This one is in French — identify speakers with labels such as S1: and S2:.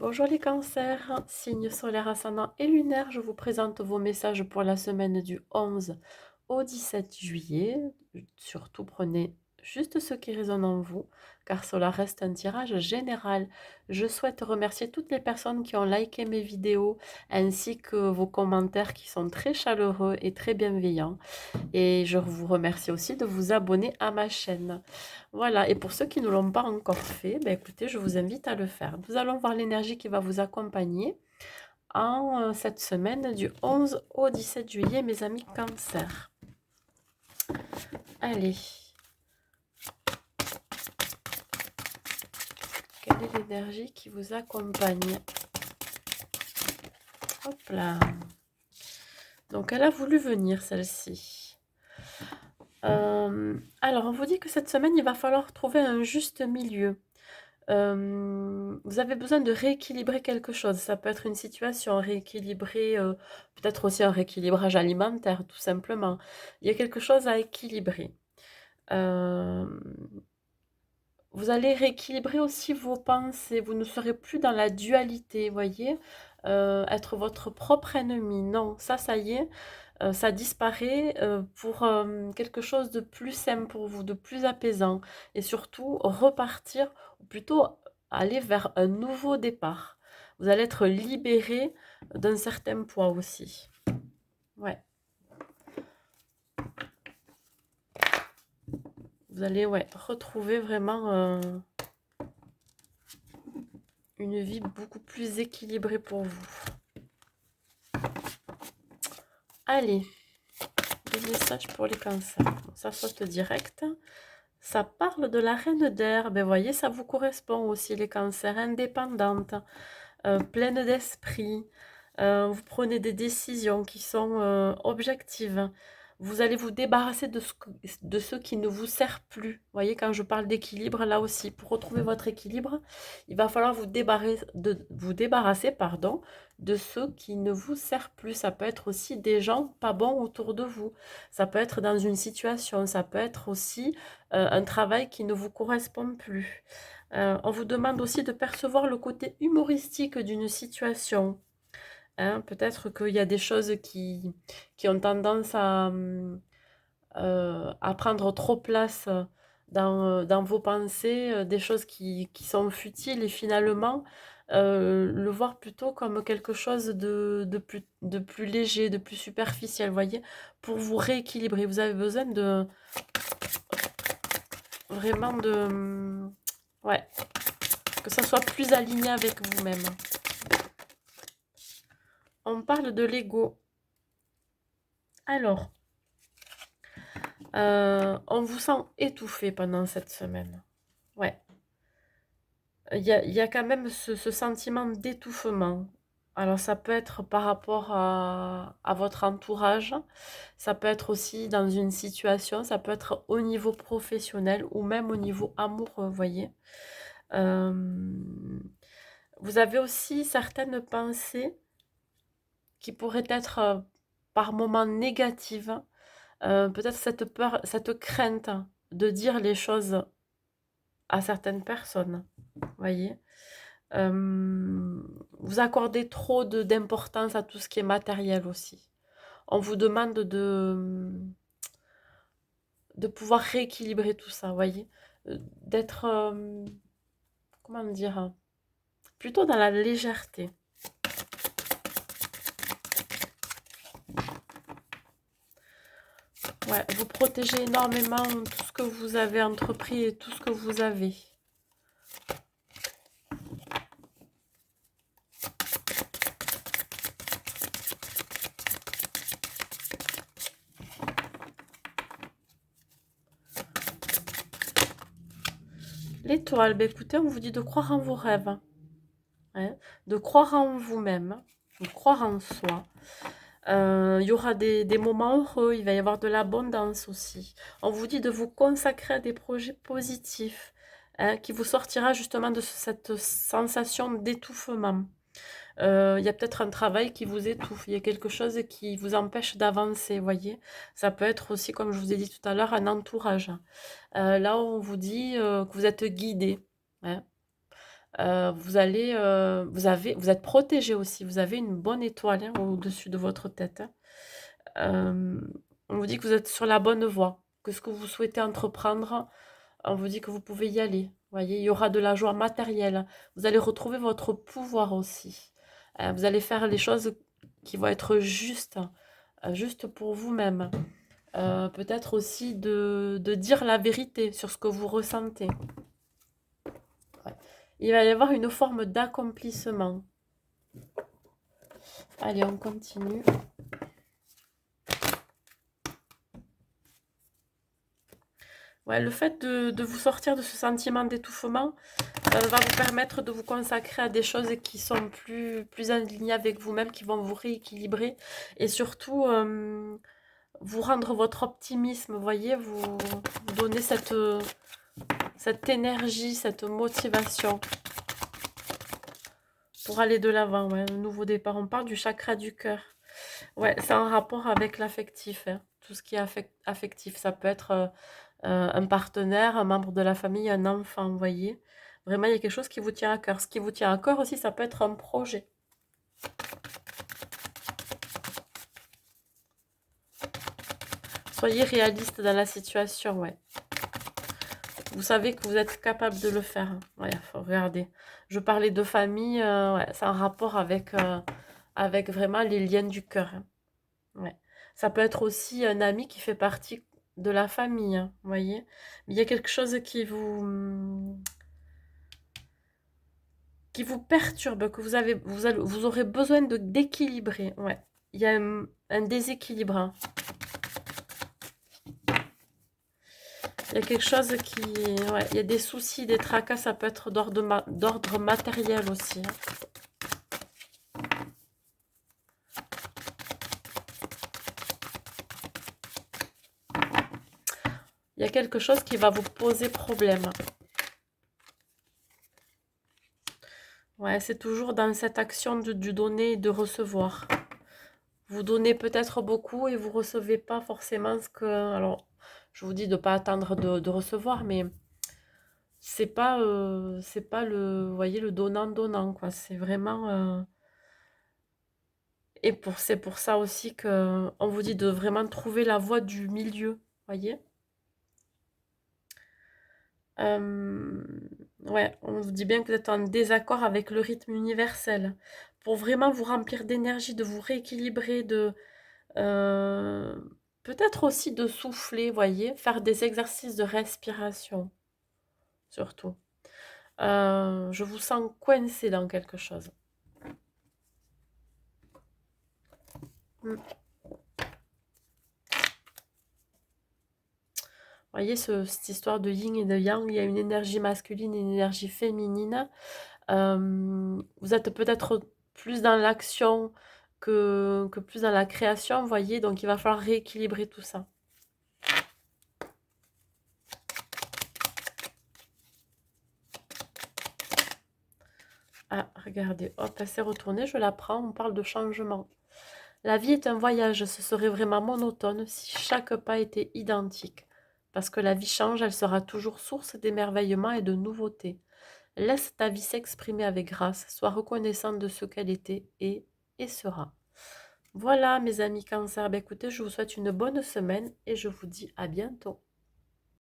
S1: Bonjour les cancers, signes solaires ascendant et lunaire, je vous présente vos messages pour la semaine du 11 au 17 juillet. Surtout prenez juste ce qui résonne en vous, car cela reste un tirage général. Je souhaite remercier toutes les personnes qui ont liké mes vidéos, ainsi que vos commentaires qui sont très chaleureux et très bienveillants. Et je vous remercie aussi de vous abonner à ma chaîne. Voilà, et pour ceux qui ne l'ont pas encore fait, ben écoutez, je vous invite à le faire. Nous allons voir l'énergie qui va vous accompagner en cette semaine du 11 au 17 juillet, mes amis Cancer. Allez, quelle est l'énergie qui vous accompagne? Hop là. Donc, elle a voulu venir, celle-ci. Alors, on vous dit que cette semaine, il va falloir trouver un juste milieu. Vous avez besoin de rééquilibrer quelque chose. Ça peut être une situation, rééquilibrer, peut-être aussi un rééquilibrage alimentaire, tout simplement. Il y a quelque chose à équilibrer. Hem, vous allez rééquilibrer aussi vos pensées. Vous ne serez plus dans la dualité, voyez? Être votre propre ennemi. Non, ça y est, ça disparaît, pour, quelque chose de plus sain pour vous, de plus apaisant et surtout repartir ou plutôt aller vers un nouveau départ. Vous allez être libéré d'un certain poids aussi. Ouais. Vous allez, ouais, retrouver vraiment, une vie beaucoup plus équilibrée pour vous. Allez, des messages pour les cancers. Bon, ça saute direct. Ça parle de la reine d'air. Ben voyez, ça vous correspond aussi, les cancers, indépendante, pleine d'esprit. Vous prenez des décisions qui sont objectives. Vous allez vous débarrasser de ce qui ne vous sert plus. Vous voyez, quand je parle d'équilibre, là aussi, pour retrouver votre équilibre, il va falloir vous débarrasser, pardon, de ce qui ne vous sert plus. Ça peut être aussi des gens pas bons autour de vous. Ça peut être dans une situation. Ça peut être aussi un travail qui ne vous correspond plus. On vous demande aussi de percevoir le côté humoristique d'une situation. Hein, peut-être qu'il y a des choses qui ont tendance à prendre trop place dans vos pensées, des choses qui sont futiles et finalement le voir plutôt comme quelque chose de plus léger, de plus superficiel, voyez, pour vous rééquilibrer. Vous avez besoin de vraiment ouais, que ça soit plus aligné avec vous-même. On parle de l'ego. Alors, on vous sent étouffé pendant cette semaine. Ouais. Il y a quand même ce sentiment d'étouffement. Alors ça peut être par rapport à votre entourage, ça peut être aussi dans une situation, ça peut être au niveau professionnel ou même au niveau amoureux, vous voyez? Hem, vous avez aussi certaines pensées qui pourraient être, par moments négatives. Peut-être cette peur, cette crainte de dire les choses à certaines personnes, voyez? Vous accordez trop d'importance à tout ce qui est matériel aussi. On vous demande de pouvoir rééquilibrer tout ça, voyez? D'être, comment dire? Plutôt dans la légèreté. Ouais, vous protégez énormément tout ce que vous avez entrepris et tout ce que vous avez. L'étoile, ben écoutez, on vous dit de croire en vos rêves, hein, de croire en vous-même, de croire en soi. Il y aura des moments heureux, il va y avoir de l'abondance aussi. On vous dit de vous consacrer à des projets positifs, hein, qui vous sortira justement de cette sensation d'étouffement. Il y a peut-être un travail qui vous étouffe, il y a quelque chose qui vous empêche d'avancer, voyez? Ça peut être aussi, comme je vous ai dit tout à l'heure, un entourage. Là, on vous dit que vous êtes guidé, hein. Vous êtes protégé aussi. Vous avez une bonne étoile hein, au-dessus de votre tête. Hein. Euh, on vous dit que vous êtes sur la bonne voie, que ce que vous souhaitez entreprendre, on vous dit que vous pouvez y aller. Vous voyez, il y aura de la joie matérielle. Vous allez retrouver votre pouvoir aussi. Vous allez faire les choses qui vont être justes, juste pour vous-même. Peut-être aussi de dire la vérité sur ce que vous ressentez. Ouais. Il va y avoir une forme d'accomplissement. Allez, on continue. Ouais, le fait de vous sortir de ce sentiment d'étouffement va vous permettre de vous consacrer à des choses qui sont plus alignées avec vous-même, qui vont vous rééquilibrer et surtout vous rendre votre optimisme, vous voyez, vous donner cette énergie, cette motivation pour aller de l'avant, ouais, un nouveau départ. On parle du chakra du cœur. Ouais, c'est en rapport avec l'affectif, hein. Tout ce qui est affectif. Ça peut être un partenaire, un membre de la famille, un enfant, vous voyez. Vraiment, il y a quelque chose qui vous tient à cœur. Ce qui vous tient à cœur aussi, ça peut être un projet. Soyez réaliste dans la situation, ouais. Vous savez que vous êtes capable de le faire. Hein. Ouais, faut regarder. Je parlais de famille, ouais, c'est en rapport avec vraiment les liens du cœur. Hein. Ouais. Ça peut être aussi un ami qui fait partie de la famille, hein, vous voyez. Mais il y a quelque chose qui vous perturbe, que vous aurez besoin d'équilibrer. Ouais. Il y a un déséquilibre. Hein. Il y a quelque chose qui... Ouais, il y a des soucis, des tracas, ça peut être d'ordre matériel aussi. Hein. Il y a quelque chose qui va vous poser problème. Ouais, c'est toujours dans cette action du donner et de recevoir. Vous donnez peut-être beaucoup et vous recevez pas forcément ce que... Alors, je vous dis de ne pas attendre de recevoir, mais c'est pas le, vous voyez, le donnant-donnant, quoi. C'est vraiment... c'est pour ça aussi que on vous dit de vraiment trouver la voie du milieu, voyez. Euh, ouais, on vous dit bien que vous êtes en désaccord avec le rythme universel. Pour vraiment vous remplir d'énergie, de vous rééquilibrer, euh, peut-être aussi de souffler, voyez, faire des exercices de respiration, surtout. Je vous sens coincé dans quelque chose. Mm. Voyez, cette histoire de yin et de yang, il y a une énergie masculine et une énergie féminine. Vous êtes peut-être plus dans l'action que plus dans la création, vous voyez, donc il va falloir rééquilibrer tout ça. Ah, regardez, hop, elle s'est retournée, je la prends, on parle de changement. La vie est un voyage, ce serait vraiment monotone si chaque pas était identique. Parce que la vie change, elle sera toujours source d'émerveillement et de nouveautés. Laisse ta vie s'exprimer avec grâce, sois reconnaissante de ce qu'elle était et sera. Voilà mes amis cancer, écoutez, je vous souhaite une bonne semaine et je vous dis à bientôt.